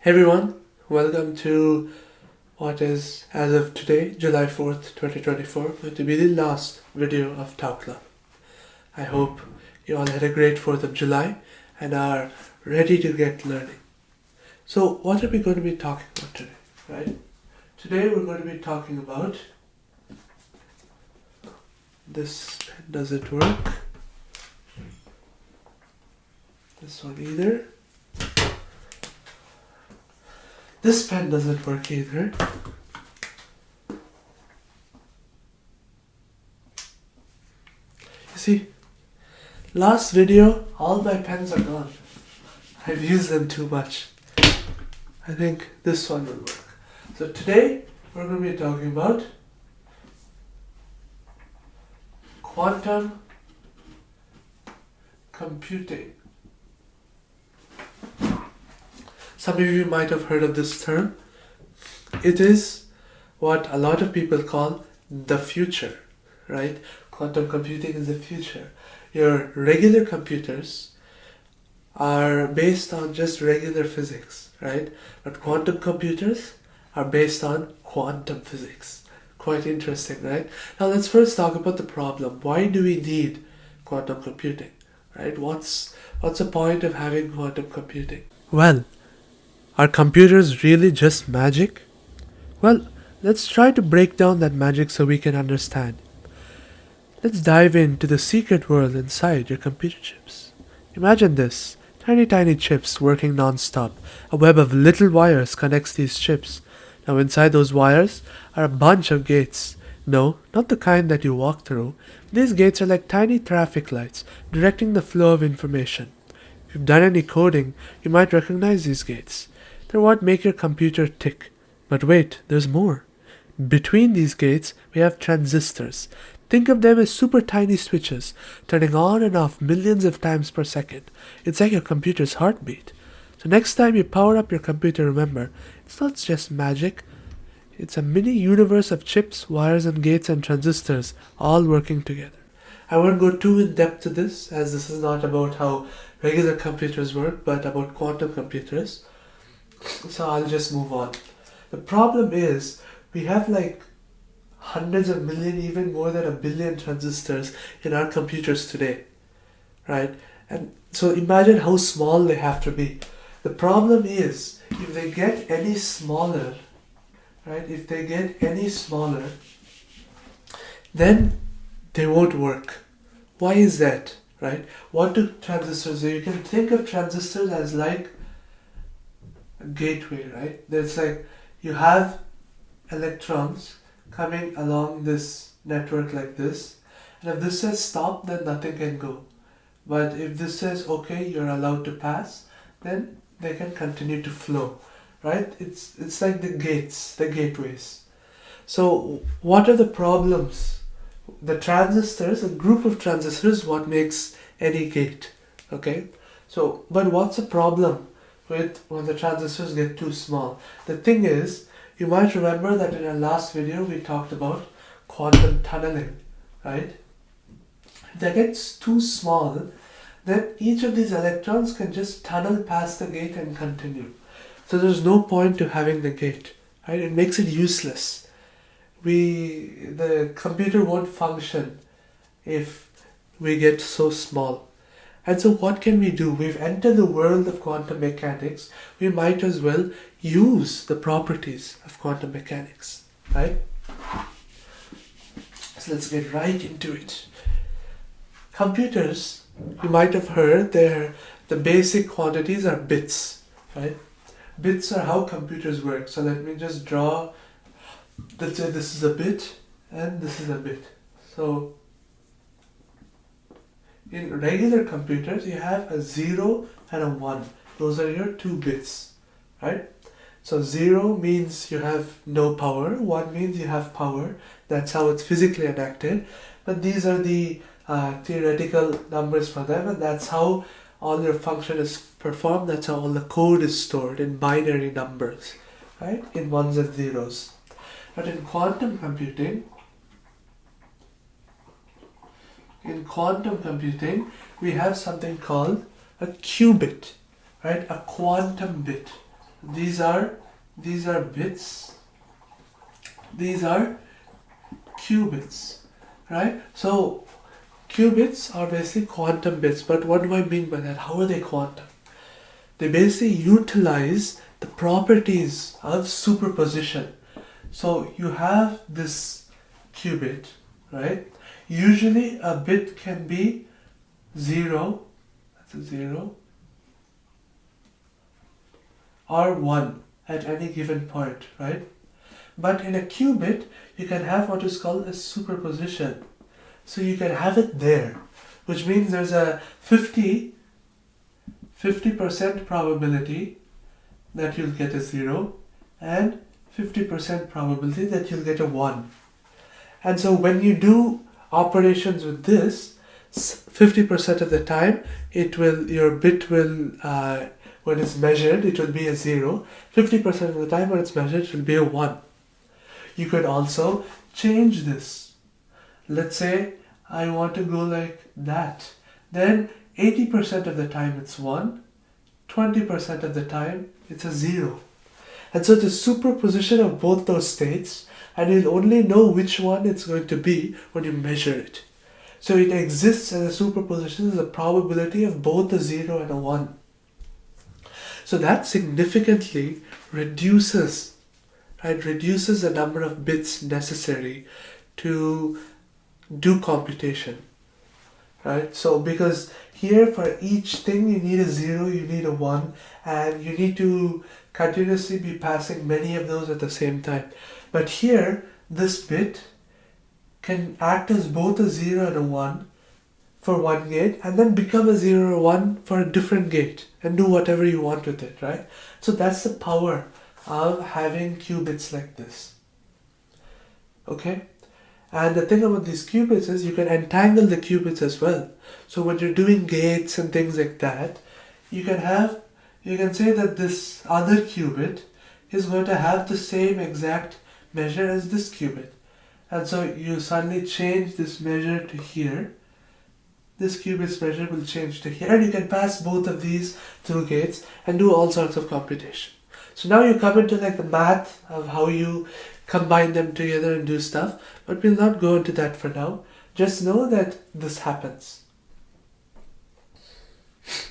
Hey everyone, welcome to what is, as of today, July 4th, 2024, going to be the last video of Tau Club. I hope you all had a great 4th of July and are ready to get learning. So what are we going to be talking about today, right? Today we're going to be talking about this pen doesn't work. This one either. This pen doesn't work either. You see, last video, all my pens are gone. I've used them too much. I think this one will work. So today, we're going to be talking about quantum computing. Some of you might have heard of this term. It is what a lot of people call the future, right? Quantum computing is the future. Your regular computers are based on just regular physics, right? But quantum computers are based on quantum physics. Quite interesting, right? Now let's first talk about the problem. Why do we need quantum computing, right? What's the point of having quantum computing? Well, are computers really just magic? Well, let's try to break down that magic so we can understand. Let's dive into the secret world inside your computer chips. Imagine this, tiny chips working non-stop. A web of little wires connects these chips. Now inside those wires are a bunch of gates. No, not the kind that you walk through. These gates are like tiny traffic lights, directing the flow of information. If you've done any coding, you might recognize these gates. They're what make your computer tick. But wait, there's more. Between these gates, we have transistors. Think of them as super tiny switches, turning on and off millions of times per second. It's like your computer's heartbeat. So next time you power up your computer, remember, it's not just magic. It's a mini universe of chips, wires and gates and transistors all working together. I won't go too in depth to this, as this is not about how regular computers work, but about quantum computers. So I'll just move on. The problem is we have like hundreds of million, even more than a billion transistors in our computers today, right? And so imagine how small they have to be. The problem is if they get any smaller, right? If they get any smaller, then they won't work. Why is that, right? What do transistors do? You can think of transistors as like a gateway, right? There's like you have electrons coming along this network like this, and if this says stop, then nothing can go. But if this says okay, you're allowed to pass, then they can continue to flow, right? It's like the gates, the gateways. So what are the problems? The transistors, a group of transistors, what makes any gate, okay? So, but what's the problem with when the transistors get too small? The thing is, you might remember that in our last video we talked about quantum tunneling, right? If that gets too small, then each of these electrons can just tunnel past the gate and continue. So there's no point to having the gate, right? It makes it useless. The computer won't function if we get so small. And so what can we do? We've entered the world of quantum mechanics. We might as well use the properties of quantum mechanics, right? So let's get right into it. Computers, you might have heard, the basic quantities are bits, right? Bits are how computers work. So let me just draw, let's say this is a bit and this is a bit. So in regular computers, you have a 0 and a 1. Those are your 2 bits, right? So 0 means you have no power, 1 means you have power. That's how it's physically enacted. But these are the theoretical numbers for them, and that's how all your function is performed. That's how all the code is stored in binary numbers, right? In ones and zeros. But in quantum computing, we have something called a qubit, right? A quantum bit, these are bits, these are qubits, right? So qubits are basically quantum bits, but what do I mean by that? How are they quantum? They basically utilize the properties of superposition. So you have this qubit, right? Usually a bit can be 0, that's a 0, or 1 at any given point, right? But in a qubit, you can have what is called a superposition. So you can have it there, which means there's a 50% probability that you'll get a 0 and 50% probability that you'll get a 1. And so when you do operations with this, 50% of the time your bit will when it's measured it will be a 0. 50% of the time when it's measured it will be a 1. You could also change this. Let's say I want to go like that. Then 80% of the time it's 1, 20% of the time it's a 0. And so the superposition of both those states, and you'll only know which one it's going to be when you measure it. So it exists as a superposition as a probability of both a 0 and a 1. So that significantly reduces the number of bits necessary to do computation, right? So because here for each thing you need a 0, you need a 1, and you need to continuously be passing many of those at the same time. But here, this bit can act as both a 0 and a 1 for one gate, and then become a 0 or 1 for a different gate, and do whatever you want with it, right? So that's the power of having qubits like this. Okay? And the thing about these qubits is you can entangle the qubits as well. So when you're doing gates and things like that, you can say that this other qubit is going to have the same exact measure as this qubit. And so you suddenly change this measure to here. This qubit's measure will change to here. And you can pass both of these through gates and do all sorts of computation. So now you come into like the math of how you combine them together and do stuff. But we'll not go into that for now. Just know that this happens.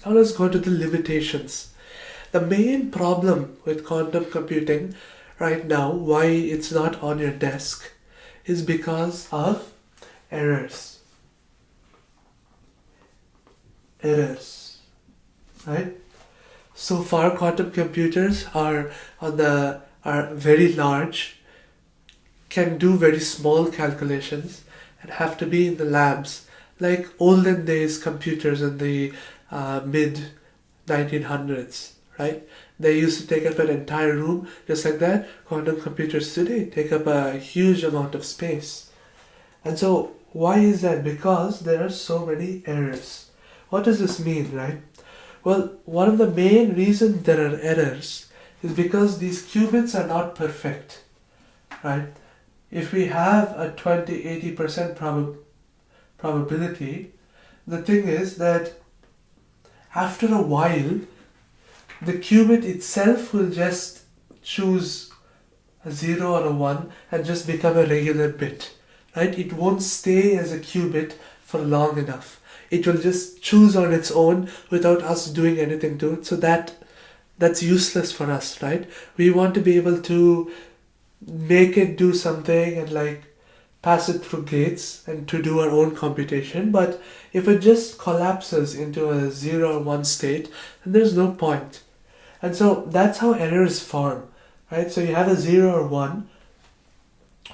Now let's go to the limitations. The main problem with quantum computing right now, why it's not on your desk, is because of errors. Right? So far, quantum computers are very large, can do very small calculations, and have to be in the labs, like olden days computers in the mid 1900s. Right? They used to take up an entire room, just like that. Quantum computers today take up a huge amount of space. And so, why is that? Because there are so many errors. What does this mean, right? Well, one of the main reasons there are errors is because these qubits are not perfect, right? If we have a 20-80% probability, the thing is that after a while, the qubit itself will just choose a 0 or a 1 and just become a regular bit, right? It won't stay as a qubit for long enough. It will just choose on its own without us doing anything to it. So that's useless for us, right? We want to be able to make it do something and like pass it through gates and to do our own computation. But if it just collapses into a 0 or 1 state, then there's no point. And so that's how errors form, right? So you have a 0 or 1,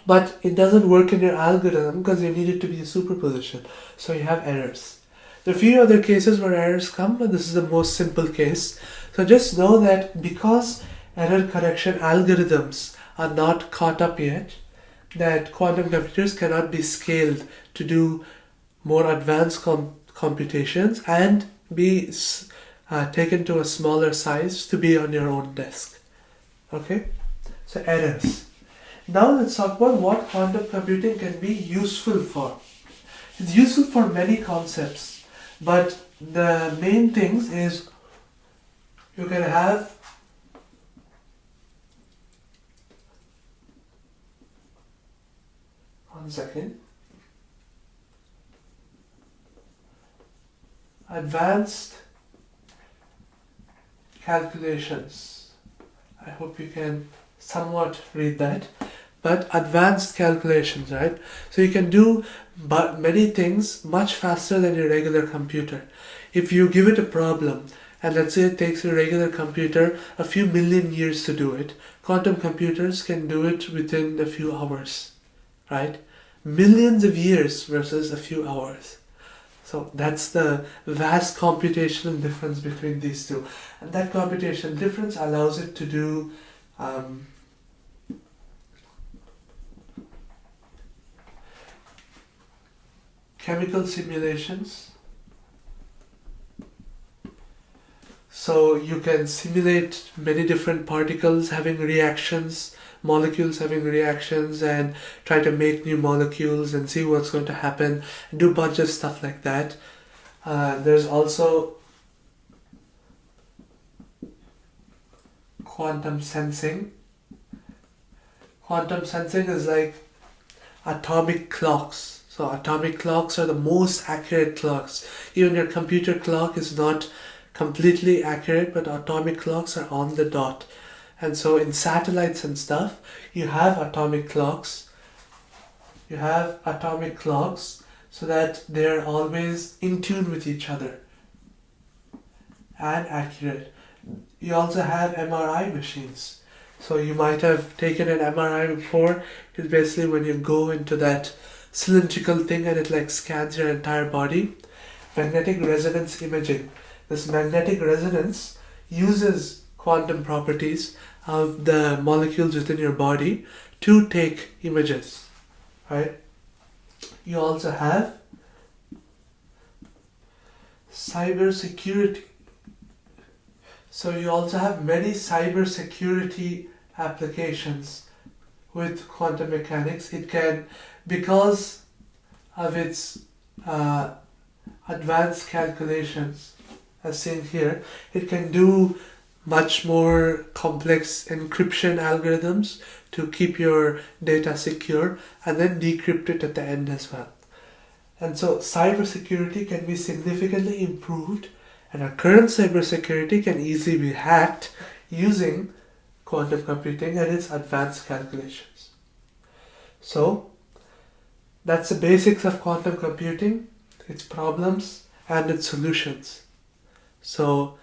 but it doesn't work in your algorithm because you need it to be a superposition. So you have errors. There are a few other cases where errors come, but this is the most simple case. So just know that because error correction algorithms are not caught up yet, that quantum computers cannot be scaled to do more advanced computations and be taken to a smaller size to be on your own desk. Okay? So errors. Now let's talk about what quantum computing can be useful for. It's useful for many concepts, but the main things is you can have One second. Advanced calculations. I hope you can somewhat read that. But advanced calculations, right? So you can do many things much faster than your regular computer. If you give it a problem, and let's say it takes a regular computer a few million years to do it, quantum computers can do it within a few hours, right? Millions of years versus a few hours. So that's the vast computational difference between these two. And that computational difference allows it to do chemical simulations. So you can simulate many different particles having reactions, molecules having reactions, and try to make new molecules and see what's going to happen, and do a bunch of stuff like that. There's also quantum sensing. Quantum sensing is like atomic clocks. So atomic clocks are the most accurate clocks. Even your computer clock is not completely accurate, but atomic clocks are on the dot. And so in satellites and stuff, you have atomic clocks. You have atomic clocks so that they're always in tune with each other and accurate. You also have MRI machines. So you might have taken an MRI before. It's basically when you go into that cylindrical thing and it like scans your entire body. Magnetic resonance imaging. This magnetic resonance uses quantum properties of the molecules within your body to take images, right? You also have cybersecurity. So you also have many cybersecurity applications with quantum mechanics. It can, because of its advanced calculations, as seen here, it can do much more complex encryption algorithms to keep your data secure and then decrypt it at the end as well. And so cybersecurity can be significantly improved, and our current cybersecurity can easily be hacked using quantum computing and its advanced calculations. So that's the basics of quantum computing, its problems and its solutions. So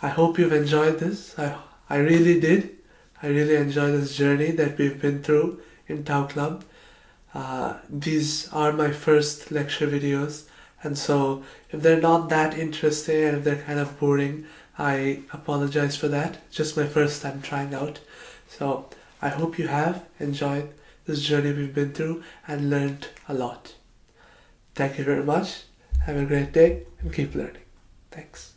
I hope you've enjoyed this. I really did. I really enjoyed this journey that we've been through in Tau Club. These are my first lecture videos, and so if they're not that interesting and if they're kind of boring, I apologize for that. It's just my first time trying out. So I hope you have enjoyed this journey we've been through and learned a lot. Thank you very much. Have a great day and keep learning. Thanks.